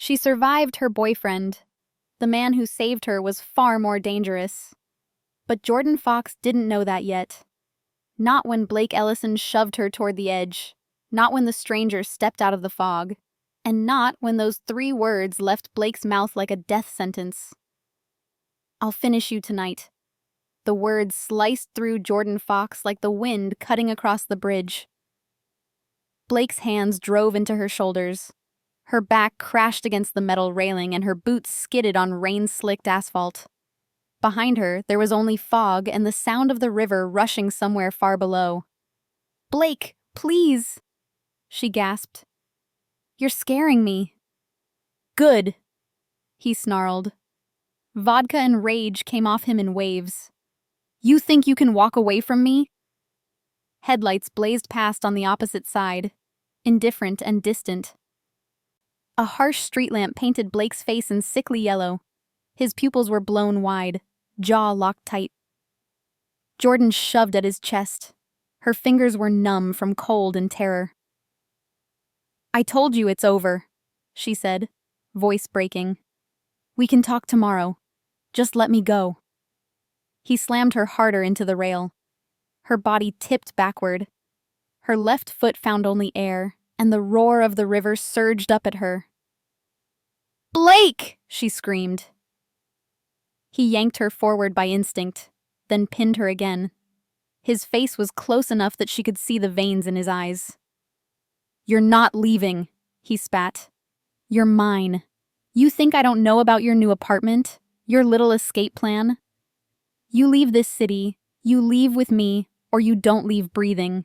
She survived her boyfriend. The man who saved her was far more dangerous. But Jordan Fox didn't know that yet. Not when Blake Ellison shoved her toward the edge. Not when the stranger stepped out of the fog. And not when those 3 words left Blake's mouth like a death sentence. "I'll finish you tonight." The words sliced through Jordan Fox like the wind cutting across the bridge. Blake's hands drove into her shoulders. Her back crashed against the metal railing and her boots skidded on rain-slicked asphalt. Behind her, there was only fog and the sound of the river rushing somewhere far below. "Blake, please!" she gasped. "You're scaring me." "Good," he snarled. Vodka and rage came off him in waves. "You think you can walk away from me?" Headlights blazed past on the opposite side, indifferent and distant. A harsh street lamp painted Blake's face in sickly yellow. His pupils were blown wide, jaw locked tight. Jordan shoved at his chest. Her fingers were numb from cold and terror. "I told you it's over," she said, voice breaking. "We can talk tomorrow. Just let me go." He slammed her harder into the rail. Her body tipped backward. Her left foot found only air, and the roar of the river surged up at her. "Blake!" she screamed. He yanked her forward by instinct, then pinned her again. His face was close enough that she could see the veins in his eyes. "You're not leaving," he spat. "You're mine. You think I don't know about your new apartment? Your little escape plan? You leave this city, you leave with me, or you don't leave breathing.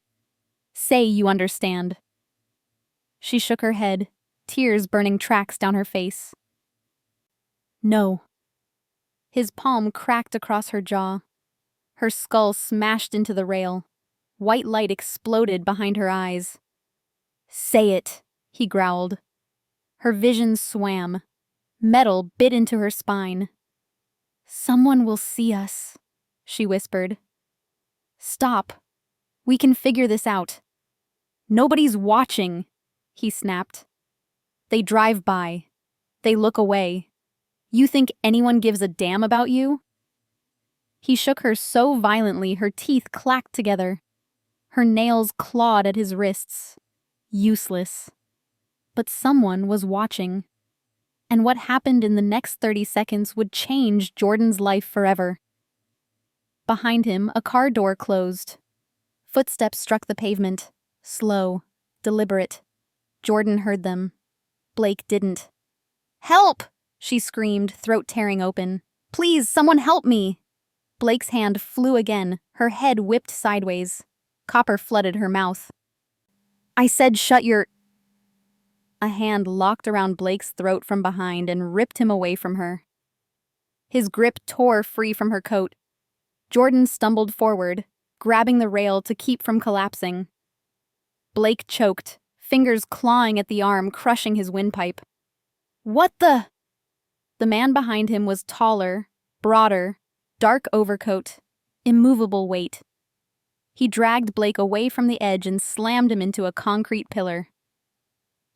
Say you understand." She shook her head, tears burning tracks down her face. "No." His palm cracked across her jaw. Her skull smashed into the rail. White light exploded behind her eyes. "Say it," he growled. Her vision swam. Metal bit into her spine. "Someone will see us," she whispered. "Stop. We can figure this out." "Nobody's watching," he snapped. "They drive by. They look away. You think anyone gives a damn about you?" He shook her so violently her teeth clacked together. Her nails clawed at his wrists. Useless. But someone was watching. And what happened in the next 30 seconds would change Jordan's life forever. Behind him, a car door closed. Footsteps struck the pavement. Slow, deliberate. Jordan heard them. Blake didn't. "Help!" she screamed, throat tearing open. "Please, someone help me!" Blake's hand flew again, her head whipped sideways. Copper flooded her mouth. "I said shut your—" A hand locked around Blake's throat from behind and ripped him away from her. His grip tore free from her coat. Jordan stumbled forward, grabbing the rail to keep from collapsing. Blake choked, fingers clawing at the arm, crushing his windpipe. "What the—" The man behind him was taller, broader, dark overcoat, immovable weight. He dragged Blake away from the edge and slammed him into a concrete pillar.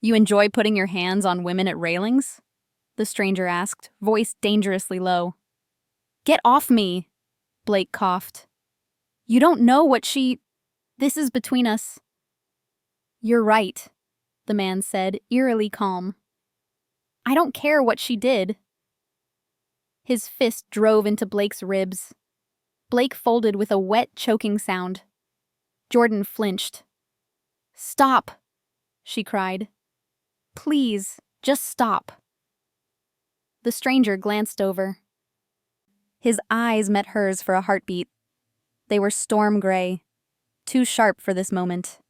"You enjoy putting your hands on women at railings?" the stranger asked, voice dangerously low. "Get off me!" Blake coughed. "You don't know what she— This is between us." "You're right," the man said, eerily calm. "I don't care what she did." His fist drove into Blake's ribs. Blake folded with a wet, choking sound. Jordan flinched. "Stop," she cried. "Please, just stop." The stranger glanced over. His eyes met hers for a heartbeat. They were storm gray, too sharp for this moment.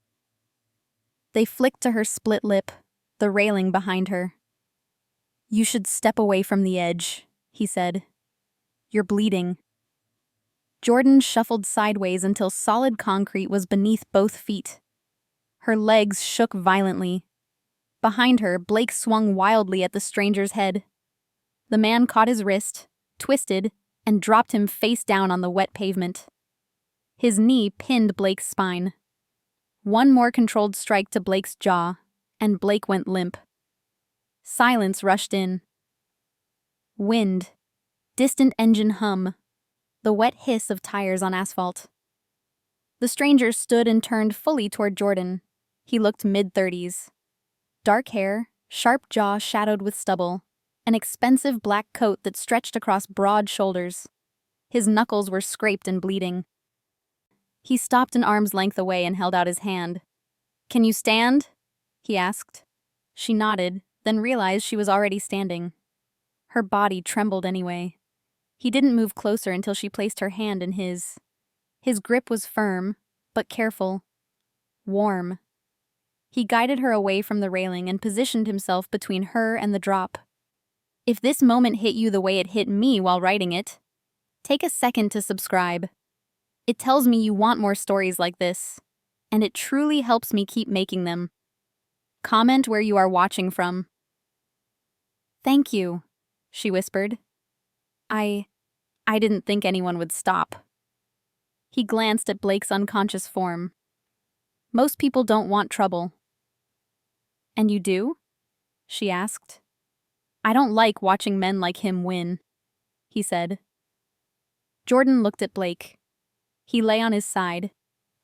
They flicked to her split lip, the railing behind her. "You should step away from the edge," he said. "You're bleeding." Jordan shuffled sideways until solid concrete was beneath both feet. Her legs shook violently. Behind her, Blake swung wildly at the stranger's head. The man caught his wrist, twisted, and dropped him face down on the wet pavement. His knee pinned Blake's spine. One more controlled strike to Blake's jaw, and Blake went limp. Silence rushed in. Wind. Distant engine hum. The wet hiss of tires on asphalt. The stranger stood and turned fully toward Jordan. He looked mid-30s. Dark hair, sharp jaw shadowed with stubble, an expensive black coat that stretched across broad shoulders. His knuckles were scraped and bleeding. He stopped an arm's length away and held out his hand. "Can you stand?" he asked. She nodded, then realized she was already standing. Her body trembled anyway. He didn't move closer until she placed her hand in his. His grip was firm, but careful. Warm. He guided her away from the railing and positioned himself between her and the drop. If this moment hit you the way it hit me while writing it, take a second to subscribe. It tells me you want more stories like this, and it truly helps me keep making them. Comment where you are watching from. "Thank you," she whispered. I didn't think anyone would stop." He glanced at Blake's unconscious form. "Most people don't want trouble." "And you do?" she asked. "I don't like watching men like him win," he said. Jordan looked at Blake. He lay on his side,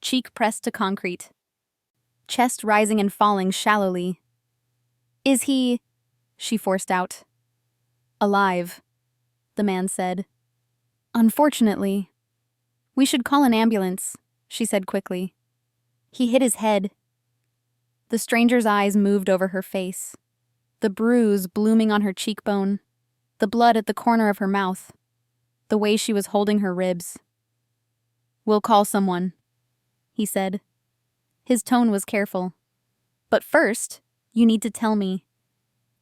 cheek pressed to concrete, chest rising and falling shallowly. "Is he?" she forced out. "Alive," the man said. "Unfortunately." "We should call an ambulance," she said quickly. "He hit his head." The stranger's eyes moved over her face, the bruise blooming on her cheekbone, the blood at the corner of her mouth, the way she was holding her ribs. "We'll call someone," he said. His tone was careful. "But first, you need to tell me,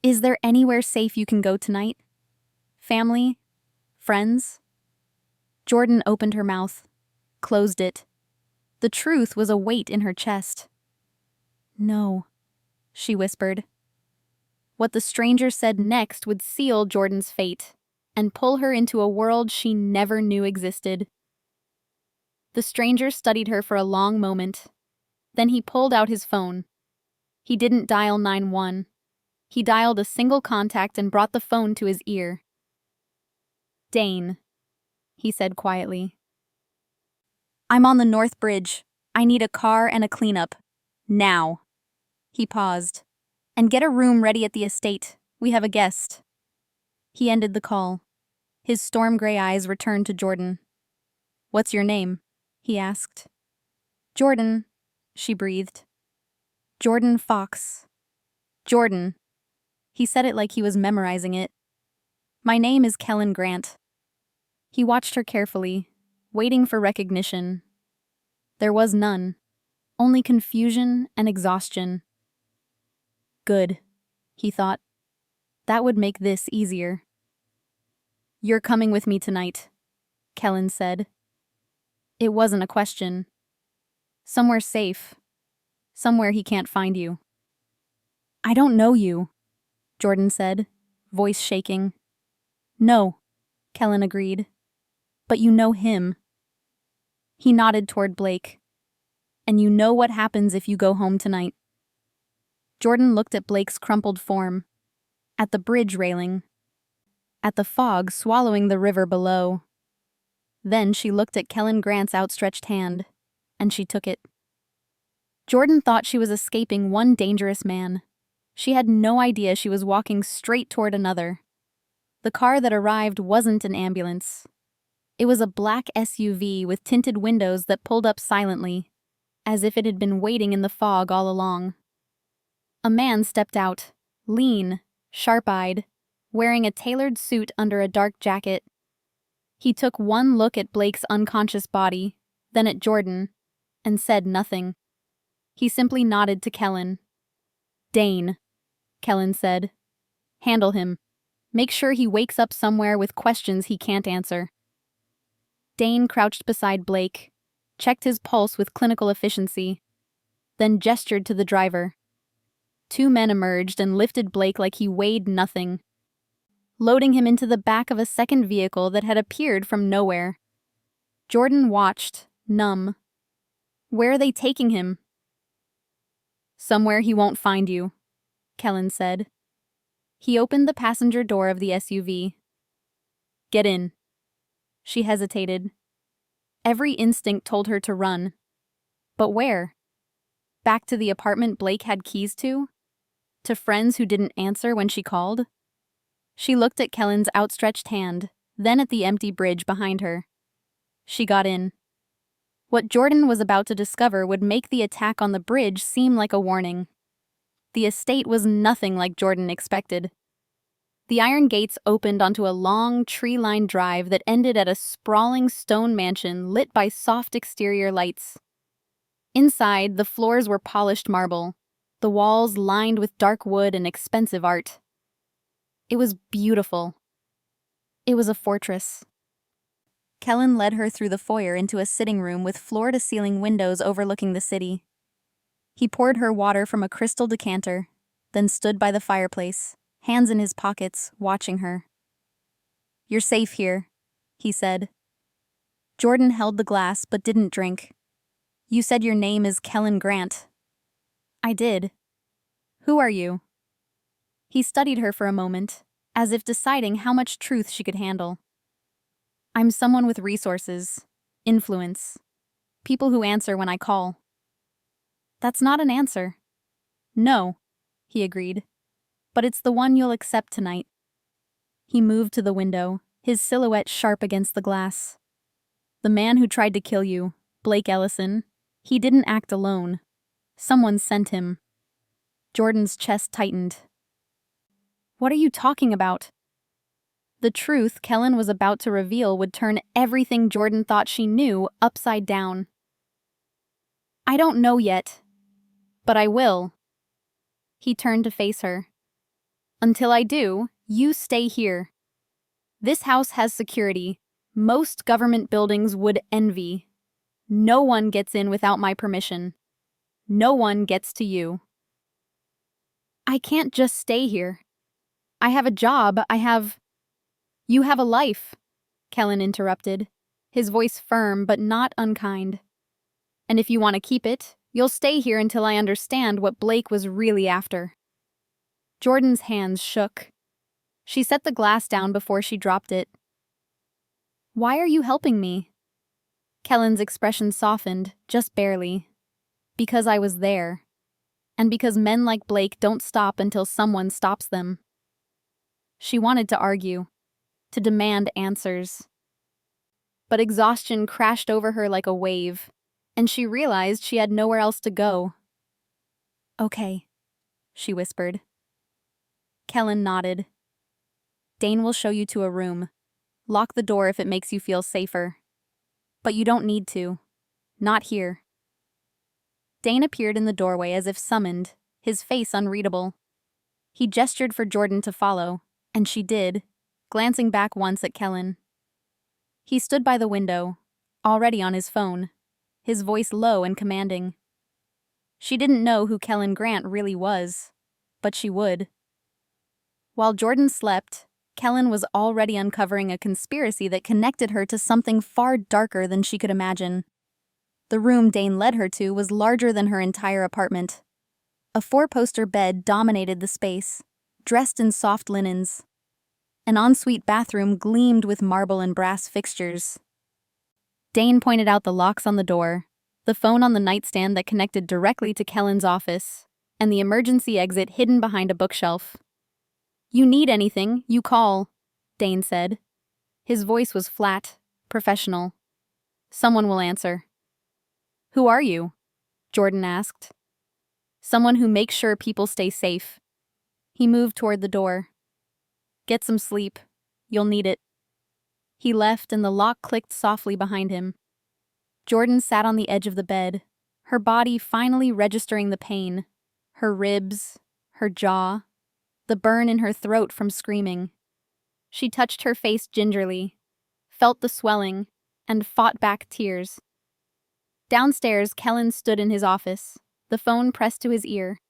is there anywhere safe you can go tonight? Family? Friends?" Jordan opened her mouth, closed it. The truth was a weight in her chest. "No," she whispered. What the stranger said next would seal Jordan's fate and pull her into a world she never knew existed. The stranger studied her for a long moment. Then he pulled out his phone. He didn't dial 911. He dialed a single contact and brought the phone to his ear. "Dane," he said quietly. "I'm on the North Bridge. I need a car and a cleanup. Now." He paused. "And get a room ready at the estate. We have a guest." He ended the call. His storm gray eyes returned to Jordan. "What's your name?" he asked. "Jordan," she breathed. "Jordan Fox." "Jordan." He said it like he was memorizing it. "My name is Kellen Grant." He watched her carefully, waiting for recognition. There was none, only confusion and exhaustion. Good, he thought. That would make this easier. "You're coming with me tonight," Kellen said. It wasn't a question. "Somewhere safe. Somewhere he can't find you." "I don't know you," Jordan said, voice shaking. "No," Kellen agreed. "But you know him." He nodded toward Blake. "And you know what happens if you go home tonight." Jordan looked at Blake's crumpled form, at the bridge railing, at the fog swallowing the river below. Then she looked at Kellen Grant's outstretched hand, and she took it. Jordan thought she was escaping one dangerous man. She had no idea she was walking straight toward another. The car that arrived wasn't an ambulance. It was a black SUV with tinted windows that pulled up silently, as if it had been waiting in the fog all along. A man stepped out, lean, sharp-eyed, wearing a tailored suit under a dark jacket. He took one look at Blake's unconscious body, then at Jordan, and said nothing. He simply nodded to Kellen. "Dane," Kellen said. "Handle him. Make sure he wakes up somewhere with questions he can't answer." Dane crouched beside Blake, checked his pulse with clinical efficiency, then gestured to the driver. Two men emerged and lifted Blake like he weighed nothing, loading him into the back of a second vehicle that had appeared from nowhere. Jordan watched, numb. "Where are they taking him?" "Somewhere he won't find you," Kellen said. He opened the passenger door of the SUV. Get in. She hesitated. Every instinct told her to run. But where? Back to the apartment Blake had keys to? To friends who didn't answer when she called? She looked at Kellen's outstretched hand, then at the empty bridge behind her. She got in. What Jordan was about to discover would make the attack on the bridge seem like a warning. The estate was nothing like Jordan expected. The iron gates opened onto a long, tree-lined drive that ended at a sprawling stone mansion lit by soft exterior lights. Inside, the floors were polished marble, the walls lined with dark wood and expensive art. It was beautiful. It was a fortress. Kellen led her through the foyer into a sitting room with floor-to-ceiling windows overlooking the city. He poured her water from a crystal decanter, then stood by the fireplace, hands in his pockets, watching her. "You're safe here," he said. Jordan held the glass but didn't drink. "You said your name is Kellen Grant." "I did. Who are you?" He studied her for a moment, as if deciding how much truth she could handle. "I'm someone with resources, influence, people who answer when I call." "That's not an answer." "No," he agreed, "but it's the one you'll accept tonight." He moved to the window, his silhouette sharp against the glass. "The man who tried to kill you, Blake Ellison, he didn't act alone. Someone sent him." Jordan's chest tightened. "What are you talking about?" The truth Kellen was about to reveal would turn everything Jordan thought she knew upside down. "I don't know yet, but I will." He turned to face her. "Until I do, you stay here. This house has security. Most government buildings would envy. No one gets in without my permission. No one gets to you." "I can't just stay here. I have a job, You have a life," Kellen interrupted, his voice firm but not unkind. "And if you want to keep it, you'll stay here until I understand what Blake was really after." Jordan's hands shook. She set the glass down before she dropped it. "Why are you helping me?" Kellen's expression softened, just barely. "Because I was there. And because men like Blake don't stop until someone stops them." She wanted to argue, to demand answers. But exhaustion crashed over her like a wave, and she realized she had nowhere else to go. "Okay," she whispered. Kellen nodded. "Dane will show you to a room. Lock the door if it makes you feel safer. But you don't need to. Not here." Dane appeared in the doorway as if summoned, his face unreadable. He gestured for Jordan to follow, and she did, glancing back once at Kellen. He stood by the window, already on his phone, his voice low and commanding. She didn't know who Kellen Grant really was, but she would. While Jordan slept, Kellen was already uncovering a conspiracy that connected her to something far darker than she could imagine. The room Dane led her to was larger than her entire apartment. A four-poster bed dominated the space, dressed in soft linens. An ensuite bathroom gleamed with marble and brass fixtures. Dane pointed out the locks on the door, the phone on the nightstand that connected directly to Kellen's office, and the emergency exit hidden behind a bookshelf. "You need anything, you call," Dane said. His voice was flat, professional. "Someone will answer." "Who are you?" Jordan asked. "Someone who makes sure people stay safe." He moved toward the door. "Get some sleep. You'll need it." He left and the lock clicked softly behind him. Jordan sat on the edge of the bed, her body finally registering the pain, her ribs, her jaw, the burn in her throat from screaming. She touched her face gingerly, felt the swelling, and fought back tears. Downstairs, Kellen stood in his office, the phone pressed to his ear.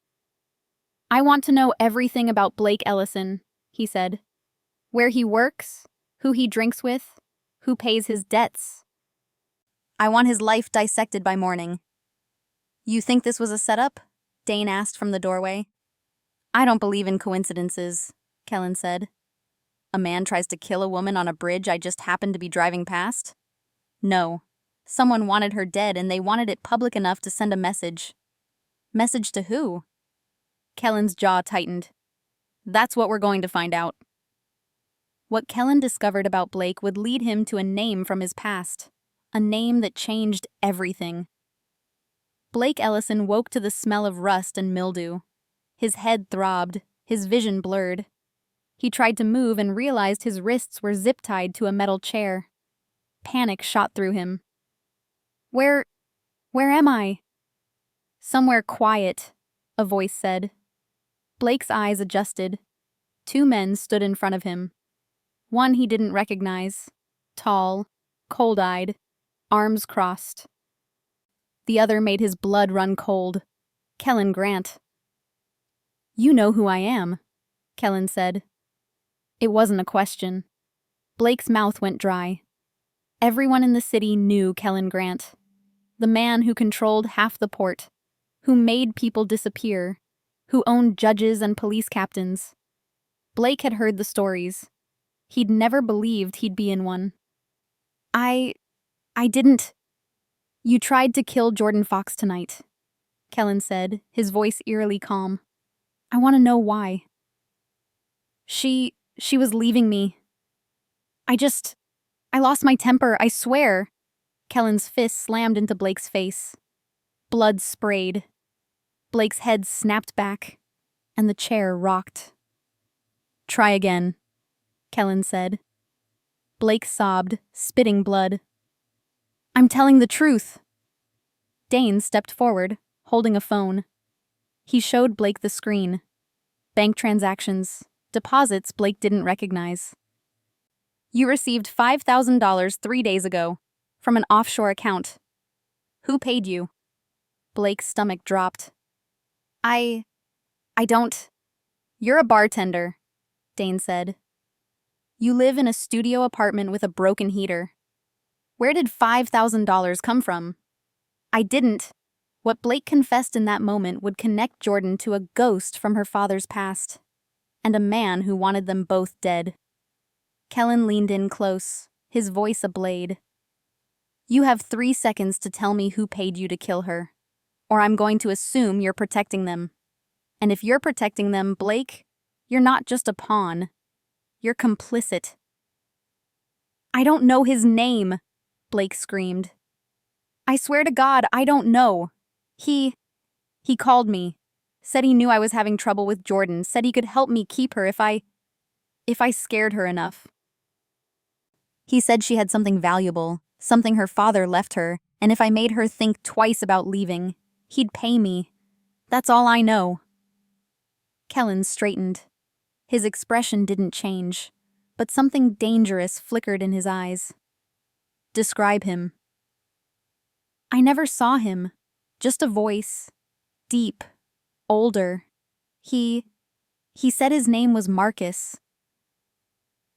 "I want to know everything about Blake Ellison," he said. "Where he works, who he drinks with, who pays his debts. I want his life dissected by morning." "You think this was a setup?" Dane asked from the doorway. "I don't believe in coincidences," Kellen said. A man tries to kill a woman on a bridge I just happened to be driving past? No. Someone wanted her dead and they wanted it public enough to send a message. Message to who? Kellen's jaw tightened. That's what we're going to find out. What Kellen discovered about Blake would lead him to a name from his past. A name that changed everything. Blake Ellison woke to the smell of rust and mildew. His head throbbed, his vision blurred. He tried to move and realized his wrists were zip-tied to a metal chair. Panic shot through him. Where am I? Somewhere quiet, a voice said. Blake's eyes adjusted. 2 men stood in front of him. One he didn't recognize. Tall, cold-eyed, arms crossed. The other made his blood run cold. Kellen Grant. You know who I am, Kellen said. It wasn't a question. Blake's mouth went dry. Everyone in the city knew Kellen Grant. The man who controlled half the port, who made people disappear, who owned judges and police captains. Blake had heard the stories. He'd never believed he'd be in one. I didn't. You tried to kill Jordan Fox tonight, Kellen said, his voice eerily calm. I want to know why. She was leaving me. I lost my temper, I swear. Kellen's fist slammed into Blake's face. Blood sprayed. Blake's head snapped back, and the chair rocked. Try again, Kellen said. Blake sobbed, spitting blood. I'm telling the truth. Dane stepped forward, holding a phone. He showed Blake the screen. Bank transactions, deposits Blake didn't recognize. You received $5,000 3 days ago, from an offshore account. Who paid you? Blake's stomach dropped. I don't. You're a bartender, Dane said. You live in a studio apartment with a broken heater. Where did $5,000 come from? I didn't. What Blake confessed in that moment would connect Jordan to a ghost from her father's past, and a man who wanted them both dead. Kellen leaned in close, his voice ablade. You have 3 seconds to tell me who paid you to kill her, or I'm going to assume you're protecting them. And if you're protecting them, Blake, you're not just a pawn. You're complicit. I don't know his name, Blake screamed. I swear to God, I don't know. He called me, said he knew I was having trouble with Jordan, said he could help me keep her if I scared her enough. He said she had something valuable, something her father left her, and if I made her think twice about leaving, he'd pay me. That's all I know. Kellen straightened. His expression didn't change, but something dangerous flickered in his eyes. Describe him. I never saw him, just a voice, deep, older. He said his name was Marcus.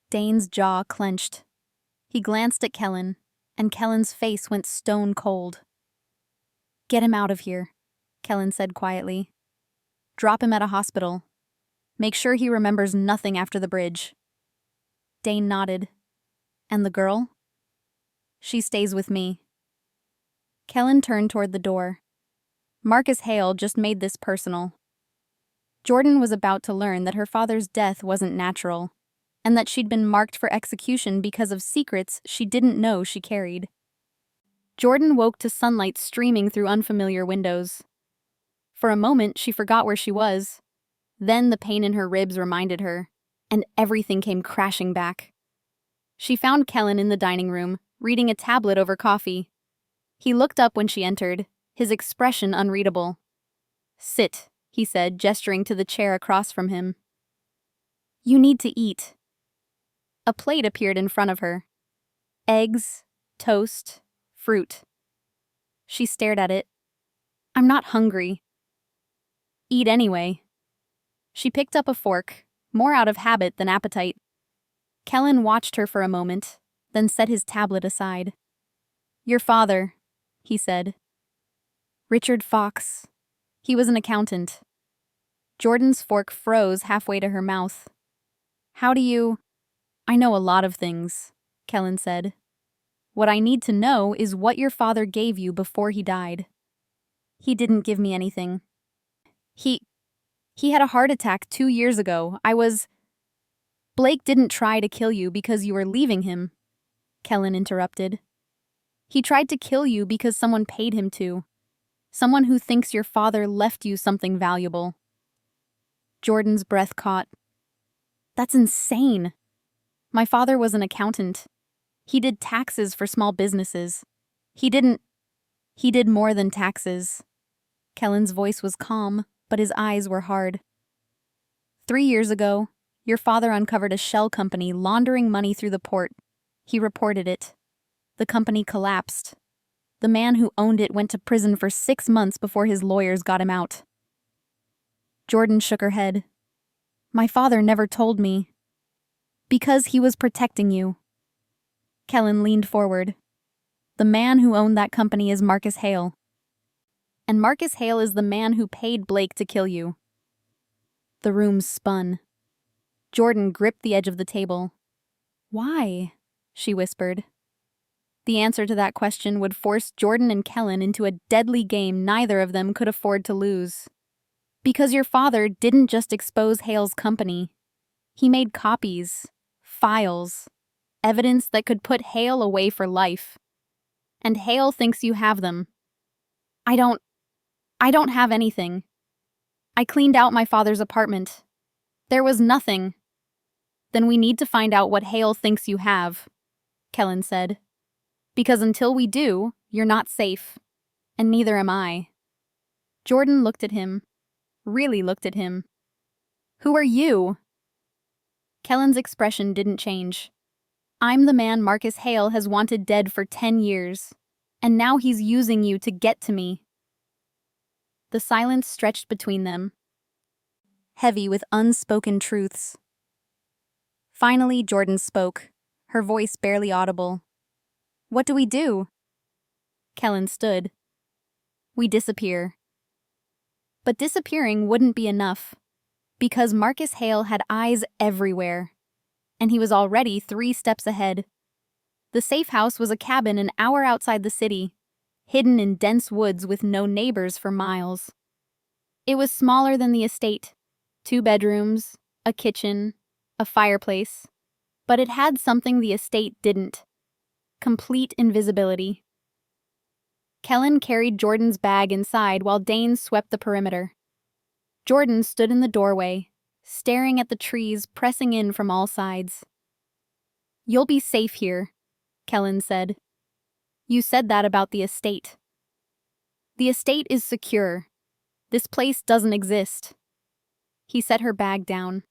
Dane's jaw clenched. He glanced at Kellen, and Kellen's face went stone cold. Get him out of here, Kellen said quietly. Drop him at a hospital. Make sure he remembers nothing after the bridge. Dane nodded. And the girl? She stays with me. Kellen turned toward the door. Marcus Hale just made this personal. Jordan was about to learn that her father's death wasn't natural, and that she'd been marked for execution because of secrets she didn't know she carried. Jordan woke to sunlight streaming through unfamiliar windows. For a moment, she forgot where she was. Then the pain in her ribs reminded her, and everything came crashing back. She found Kellen in the dining room, reading a tablet over coffee. He looked up when she entered, his expression unreadable. Sit, he said, gesturing to the chair across from him. You need to eat. A plate appeared in front of her. Eggs, toast, fruit. She stared at it. I'm not hungry. Eat anyway. She picked up a fork, more out of habit than appetite. Kellen watched her for a moment, then set his tablet aside. Your father, he said. Richard Fox. He was an accountant. Jordan's fork froze halfway to her mouth. How do you— I know a lot of things, Kellen said. What I need to know is what your father gave you before he died. He didn't give me anything. He had a heart attack 2 years ago. Blake didn't try to kill you because you were leaving him, Kellen interrupted. He tried to kill you because someone paid him to. Someone who thinks your father left you something valuable. Jordan's breath caught. That's insane. My father was an accountant. He did taxes for small businesses. He did more than taxes. Kellen's voice was calm, but his eyes were hard. 3 years ago, your father uncovered a shell company laundering money through the port. He reported it. The company collapsed. The man who owned it went to prison for 6 months before his lawyers got him out. Jordan shook her head. My father never told me. Because he was protecting you. Kellen leaned forward. The man who owned that company is Marcus Hale. And Marcus Hale is the man who paid Blake to kill you. The room spun. Jordan gripped the edge of the table. Why? She whispered. The answer to that question would force Jordan and Kellen into a deadly game neither of them could afford to lose. Because your father didn't just expose Hale's company. He made copies, files, evidence that could put Hale away for life. And Hale thinks you have them. I don't have anything. I cleaned out my father's apartment. There was nothing. Then we need to find out what Hale thinks you have, Kellen said. Because until we do, you're not safe. And neither am I. Jordan looked at him. Really looked at him. Who are you? Kellen's expression didn't change. I'm the man Marcus Hale has wanted dead for 10 years. And now he's using you to get to me. The silence stretched between them, heavy with unspoken truths. Finally, Jordan spoke, her voice barely audible. What do we do? Kellen stood. We disappear. But disappearing wouldn't be enough, because Marcus Hale had eyes everywhere, and he was already 3 steps ahead. The safe house was a cabin an hour outside the city, hidden in dense woods with no neighbors for miles. It was smaller than the estate, 2 bedrooms, a kitchen, a fireplace, but it had something the estate didn't: complete invisibility. Kellen carried Jordan's bag inside while Dane swept the perimeter. Jordan stood in the doorway, staring at the trees pressing in from all sides. You'll be safe here, Kellen said. You said that about the estate. The estate is secure. This place doesn't exist. He set her bag down.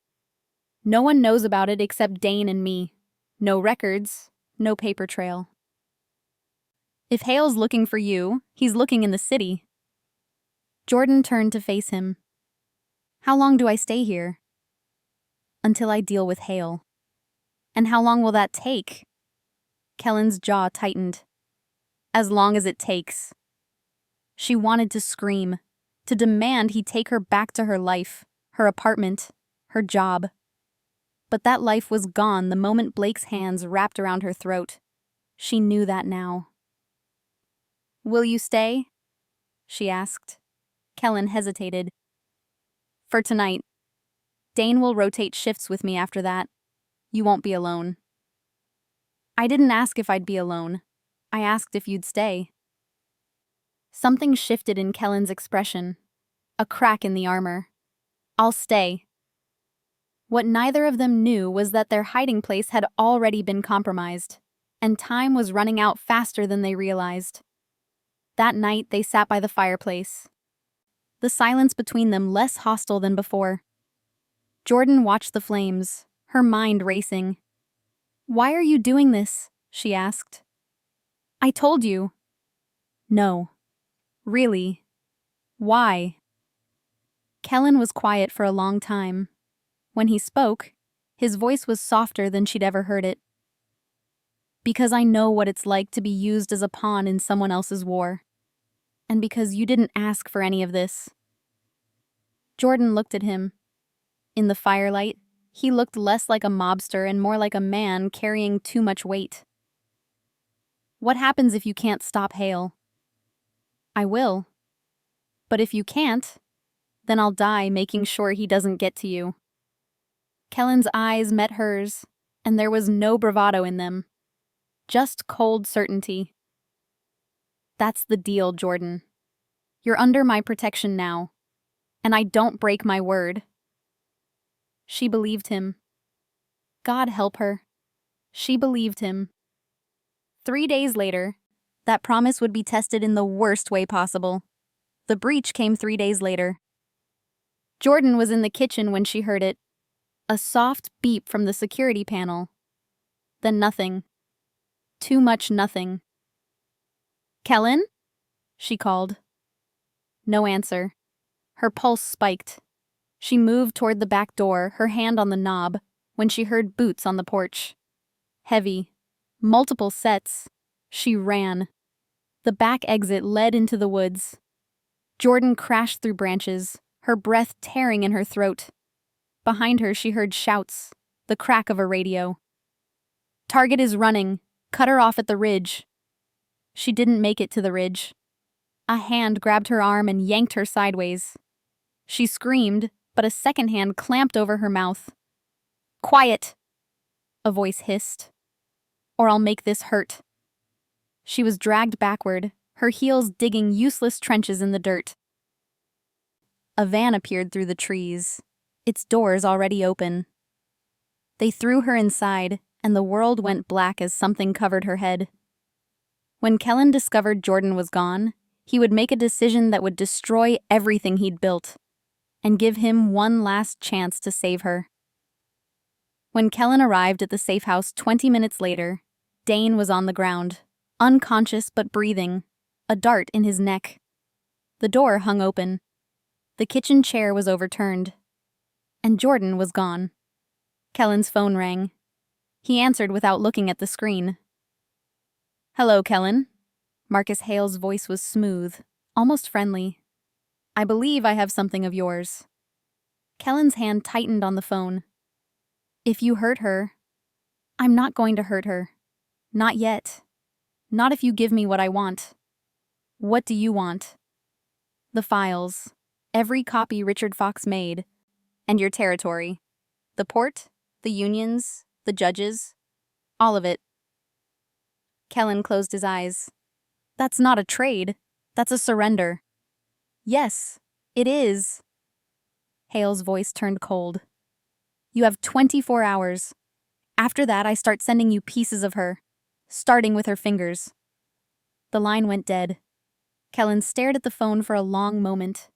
No one knows about it except Dane and me. No records, no paper trail. If Hale's looking for you, he's looking in the city. Jordan turned to face him. How long do I stay here? Until I deal with Hale. And how long will that take? Kellen's jaw tightened. As long as it takes. She wanted to scream, to demand he take her back to her life, her apartment, her job. But that life was gone the moment Blake's hands wrapped around her throat. She knew that now. Will you stay? She asked. Kellen hesitated. For tonight. Dane will rotate shifts with me after that. You won't be alone. I didn't ask if I'd be alone. I asked if you'd stay. Something shifted in Kellen's expression. A crack in the armor. I'll stay. What neither of them knew was that their hiding place had already been compromised, and time was running out faster than they realized. That night, they sat by the fireplace. The silence between them less hostile than before. Jordan watched the flames, her mind racing. Why are you doing this? She asked. I told you. No. Really. Why? Kellen was quiet for a long time. When he spoke, his voice was softer than she'd ever heard it. Because I know what it's like to be used as a pawn in someone else's war. And because you didn't ask for any of this. Jordan looked at him. In the firelight, He looked less like a mobster and more like a man carrying too much weight. What happens if you can't stop Hale? I will. But if you can't, then I'll die making sure he doesn't get to you. Kellen's eyes met hers, and there was no bravado in them. Just cold certainty. That's the deal, Jordan. You're under my protection now, and I don't break my word. She believed him. God help her. She believed him. 3 days later, that promise would be tested in the worst way possible. The breach came 3 days later. Jordan was in the kitchen when she heard it. A soft beep from the security panel. Then nothing. Too much nothing. Kellen? She called. No answer. Her pulse spiked. She moved toward the back door, her hand on the knob, when she heard boots on the porch. Heavy. Multiple sets. She ran. The back exit led into the woods. Jordan crashed through branches, her breath tearing in her throat. Behind her, she heard shouts, the crack of a radio. Target is running. Cut her off at the ridge. She didn't make it to the ridge. A hand grabbed her arm and yanked her sideways. She screamed, but a second hand clamped over her mouth. Quiet! A voice hissed. Or I'll make this hurt. She was dragged backward, her heels digging useless trenches in the dirt. A van appeared through the trees, its doors already open. They threw her inside, and the world went black as something covered her head. When Kellen discovered Jordan was gone, he would make a decision that would destroy everything he'd built, and give him one last chance to save her. When Kellen arrived at the safe house 20 minutes later, Dane was on the ground, unconscious but breathing, a dart in his neck. The door hung open. The kitchen chair was overturned. And Jordan was gone. Kellen's phone rang. He answered without looking at the screen. Hello, Kellen. Marcus Hale's voice was smooth, almost friendly. I believe I have something of yours. Kellen's hand tightened on the phone. If you hurt her, I'm not going to hurt her. Not yet. Not if you give me what I want. What do you want? The files. Every copy Richard Fox made. And your territory. The port, the unions, the judges. All of it. Kellen closed his eyes. That's not a trade. That's a surrender. Yes, it is. Hale's voice turned cold. You have 24 hours. After that, I start sending you pieces of her, starting with her fingers. The line went dead. Kellen stared at the phone for a long moment.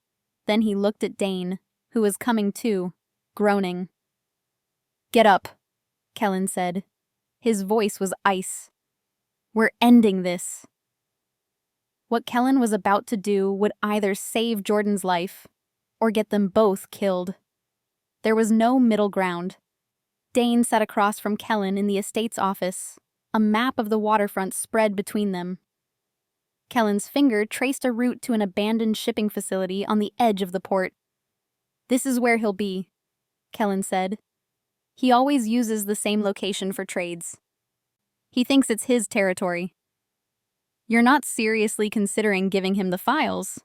Then he looked at Dane, who was coming to, groaning. Get up, Kellen said. His voice was ice. We're ending this. What Kellen was about to do would either save Jordan's life or get them both killed. There was no middle ground. Dane sat across from Kellen in the estate's office. A map of the waterfront spread between them. Kellen's finger traced a route to an abandoned shipping facility on the edge of the port. This is where he'll be, Kellen said. He always uses the same location for trades. He thinks it's his territory. You're not seriously considering giving him the files,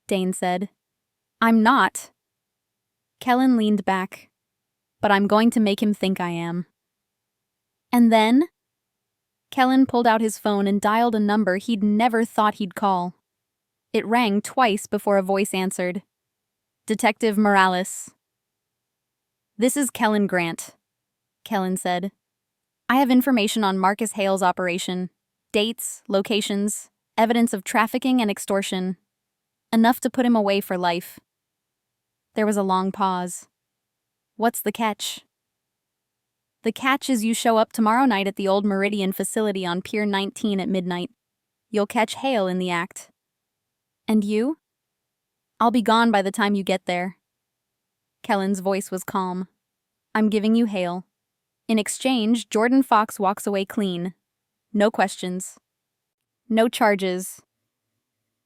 Dane said. I'm not. Kellen leaned back. But I'm going to make him think I am. And then? Kellen pulled out his phone and dialed a number he'd never thought he'd call. It rang twice before a voice answered. Detective Morales. This is Kellen Grant, Kellen said. I have information on Marcus Hale's operation. Dates, locations, evidence of trafficking and extortion. Enough to put him away for life. There was a long pause. What's the catch? The catch is you show up tomorrow night at the old Meridian facility on Pier 19 at midnight. You'll catch Hale in the act. And you? I'll be gone by the time you get there. Kellen's voice was calm. I'm giving you Hale. In exchange, Jordan Fox walks away clean. No questions. No charges.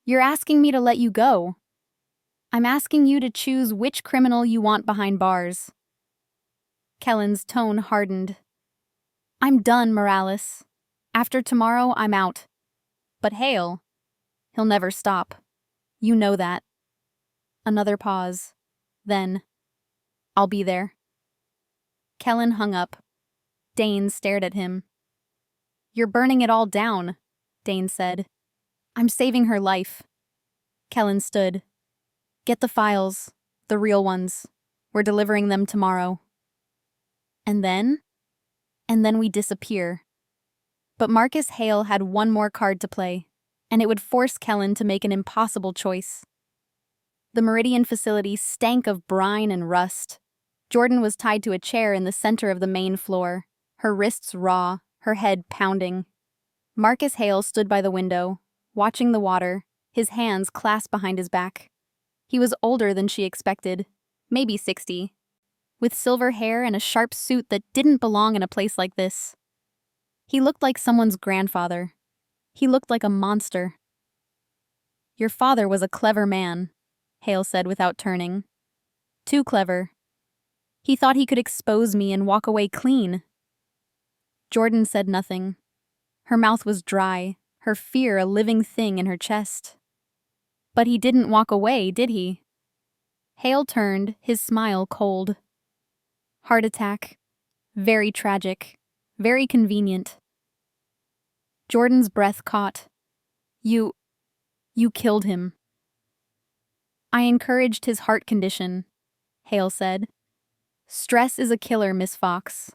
You're asking me to let you go. I'm asking you to choose which criminal you want behind bars. Kellen's tone hardened. I'm done, Morales. After tomorrow, I'm out. But Hale, he'll never stop. You know that. Another pause. Then, I'll be there. Kellen hung up. Dane stared at him. You're burning it all down, Dane said. I'm saving her life. Kellen stood. Get the files, the real ones. We're delivering them tomorrow. And then we disappear. But Marcus Hale had one more card to play, and it would force Kellen to make an impossible choice. The Meridian facility stank of brine and rust. Jordan was tied to a chair in the center of the main floor, her wrists raw, her head pounding. Marcus Hale stood by the window, watching the water, his hands clasped behind his back. He was older than she expected, maybe 60, with silver hair and a sharp suit that didn't belong in a place like this. He looked like someone's grandfather. He looked like a monster. Your father was a clever man, Hale said without turning. Too clever. He thought he could expose me and walk away clean. Jordan said nothing. Her mouth was dry, her fear a living thing in her chest. But he didn't walk away, did he? Hale turned, his smile cold. Heart attack. Very tragic. Very convenient. Jordan's breath caught. You killed him. I encouraged his heart condition, Hale said. Stress is a killer, Miss Fox.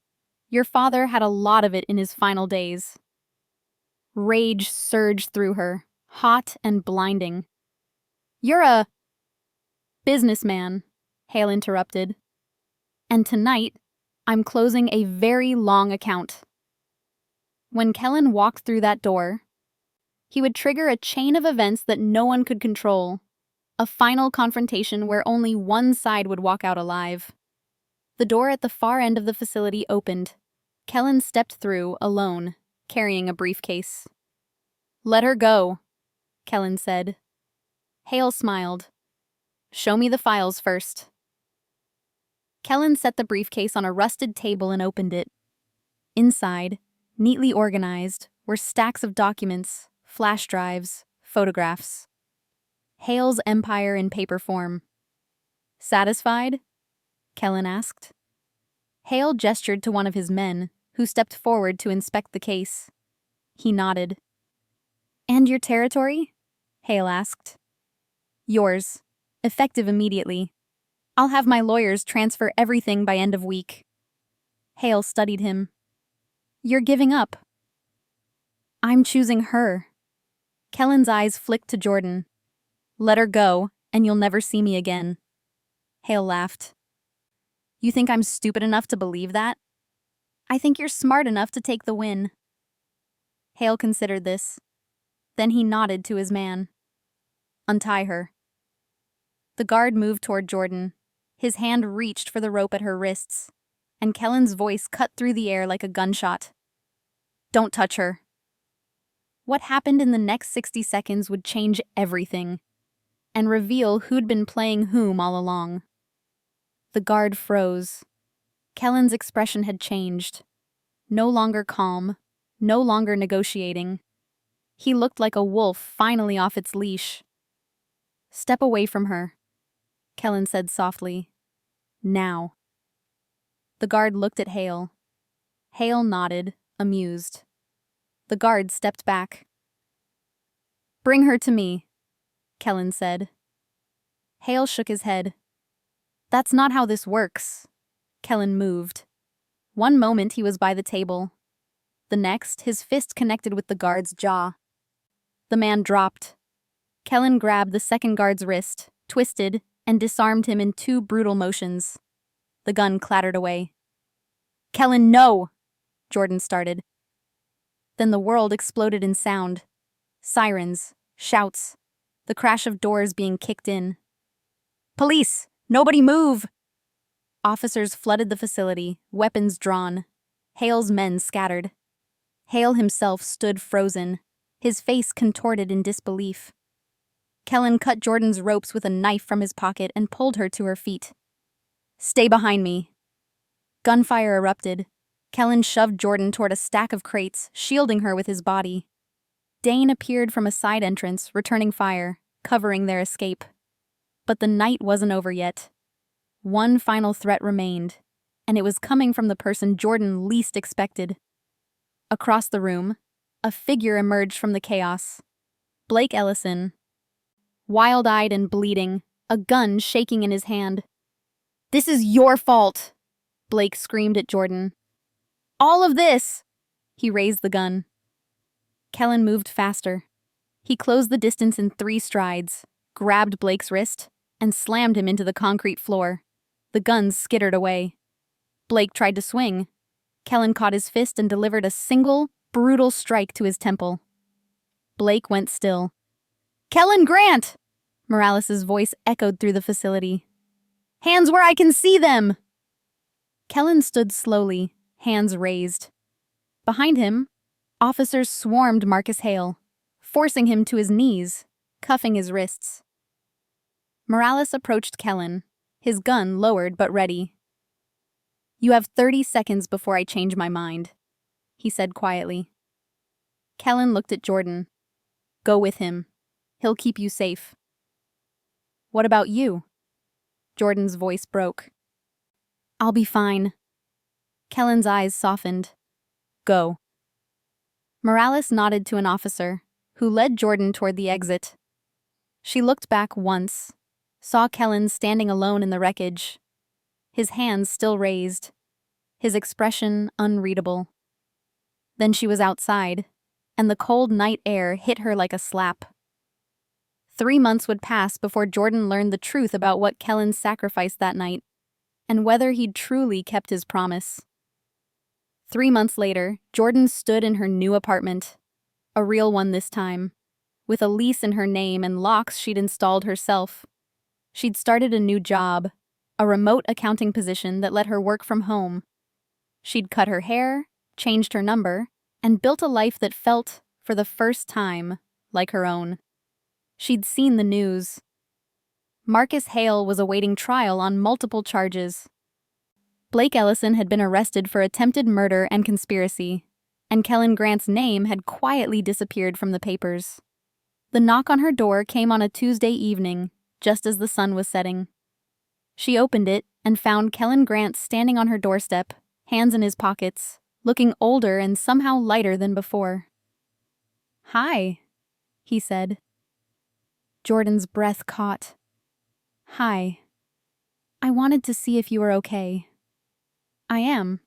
Your father had a lot of it in his final days. Rage surged through her, hot and blinding. You're a businessman, Hale interrupted. And tonight, I'm closing a very long account. When Kellen walked through that door, he would trigger a chain of events that no one could control. A final confrontation where only one side would walk out alive. The door at the far end of the facility opened. Kellen stepped through, alone, carrying a briefcase. Let her go, Kellen said. Hale smiled. Show me the files first. Kellen set the briefcase on a rusted table and opened it. Inside, neatly organized, were stacks of documents, flash drives, photographs. Hale's empire in paper form. Satisfied? Kellen asked. Hale gestured to one of his men, who stepped forward to inspect the case. He nodded. And your territory? Hale asked. Yours. Effective immediately. I'll have my lawyers transfer everything by end of week. Hale studied him. You're giving up. I'm choosing her. Kellen's eyes flicked to Jordan. Let her go, and you'll never see me again. Hale laughed. You think I'm stupid enough to believe that? I think you're smart enough to take the win. Hale considered this. Then he nodded to his man. Untie her. The guard moved toward Jordan. His hand reached for the rope at her wrists, and Kellen's voice cut through the air like a gunshot. Don't touch her. What happened in the next 60 seconds would change everything, and reveal who'd been playing whom all along. The guard froze. Kellen's expression had changed. No longer calm, no longer negotiating. He looked like a wolf finally off its leash. Step away from her, Kellen said softly. Now. The guard looked at Hale. Hale nodded, amused. The guard stepped back. Bring her to me, Kellen said. Hale shook his head. That's not how this works. Kellen moved. One moment he was by the table. The next, his fist connected with the guard's jaw. The man dropped. Kellen grabbed the second guard's wrist, twisted, and disarmed him in 2 brutal motions. The gun clattered away. Kellen, no! Jordan started. Then the world exploded in sound. Sirens, shouts, the crash of doors being kicked in. Police! Nobody move! Officers flooded the facility, weapons drawn. Hale's men scattered. Hale himself stood frozen, his face contorted in disbelief. Kellen cut Jordan's ropes with a knife from his pocket and pulled her to her feet. Stay behind me. Gunfire erupted. Kellen shoved Jordan toward a stack of crates, shielding her with his body. Dane appeared from a side entrance, returning fire, covering their escape. But the night wasn't over yet. One final threat remained, and it was coming from the person Jordan least expected. Across the room, a figure emerged from the chaos. Blake Ellison. Wild-eyed and bleeding, a gun shaking in his hand. "This is your fault!" Blake screamed at Jordan. "All of this!" He raised the gun. Kellen moved faster. He closed the distance in 3 strides, grabbed Blake's wrist, and slammed him into the concrete floor. The gun skittered away. Blake tried to swing. Kellen caught his fist and delivered a single, brutal strike to his temple. Blake went still. "Kellen Grant!" Morales' voice echoed through the facility. "Hands where I can see them!" Kellen stood slowly, hands raised. Behind him, officers swarmed Marcus Hale, forcing him to his knees, cuffing his wrists. Morales approached Kellen, his gun lowered but ready. "You have 30 seconds before I change my mind," he said quietly. Kellen looked at Jordan. "Go with him. He'll keep you safe." "What about you?" Jordan's voice broke. "I'll be fine." Kellen's eyes softened. "Go." Morales nodded to an officer, who led Jordan toward the exit. She looked back once, saw Kellen standing alone in the wreckage, his hands still raised, his expression unreadable. Then she was outside, and the cold night air hit her like a slap. 3 months would pass before Jordan learned the truth about what Kellen sacrificed that night, and whether he'd truly kept his promise. 3 months later, Jordan stood in her new apartment, a real one this time, with a lease in her name and locks she'd installed herself. She'd started a new job, a remote accounting position that let her work from home. She'd cut her hair, changed her number, and built a life that felt, for the first time, like her own. She'd seen the news. Marcus Hale was awaiting trial on multiple charges. Blake Ellison had been arrested for attempted murder and conspiracy, and Kellen Grant's name had quietly disappeared from the papers. The knock on her door came on a Tuesday evening, just as the sun was setting. She opened it and found Kellen Grant standing on her doorstep, hands in his pockets, looking older and somehow lighter than before. "Hi," he said. Jordan's breath caught. "Hi. I wanted to see if you were okay." "I am."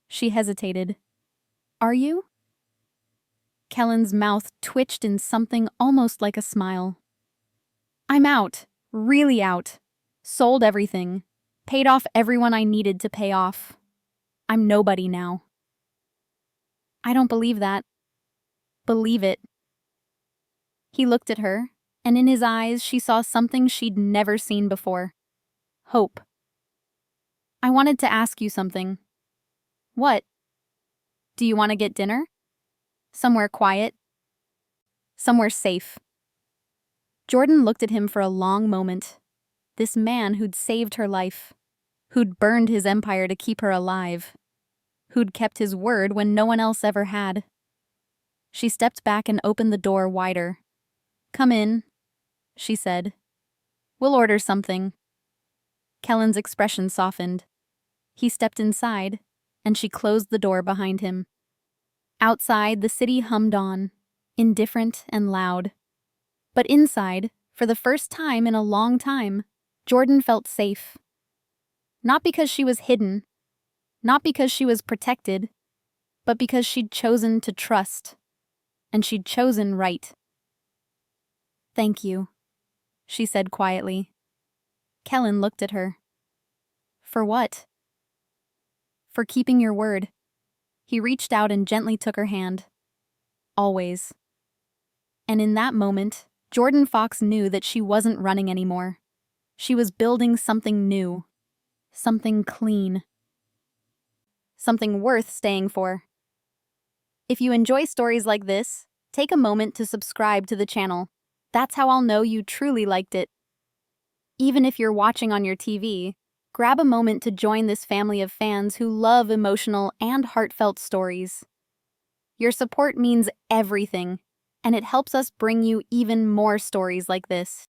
She hesitated. "Are you?" Kellen's mouth twitched in something almost like a smile. "I'm out. Really out. Sold everything. Paid off everyone I needed to pay off. I'm nobody now." "I don't believe that." "Believe it." He looked at her, and in his eyes she saw something she'd never seen before. Hope. "I wanted to ask you something." "What?" "Do you want to get dinner? Somewhere quiet? Somewhere safe?" Jordan looked at him for a long moment. This man who'd saved her life, who'd burned his empire to keep her alive, who'd kept his word when no one else ever had. She stepped back and opened the door wider. "Come in," she said. "We'll order something." Kellen's expression softened. He stepped inside, and she closed the door behind him. Outside, the city hummed on, indifferent and loud. But inside, for the first time in a long time, Jordan felt safe. Not because she was hidden, not because she was protected, but because she'd chosen to trust, and she'd chosen right. "Thank you," she said quietly. Kellen looked at her. "For what?" "For keeping your word." He reached out and gently took her hand. "Always." And in that moment, Jordan Fox knew that she wasn't running anymore. She was building something new. Something clean. Something worth staying for. If you enjoy stories like this, take a moment to subscribe to the channel. That's how I'll know you truly liked it. Even if you're watching on your TV, grab a moment to join this family of fans who love emotional and heartfelt stories. Your support means everything, and it helps us bring you even more stories like this.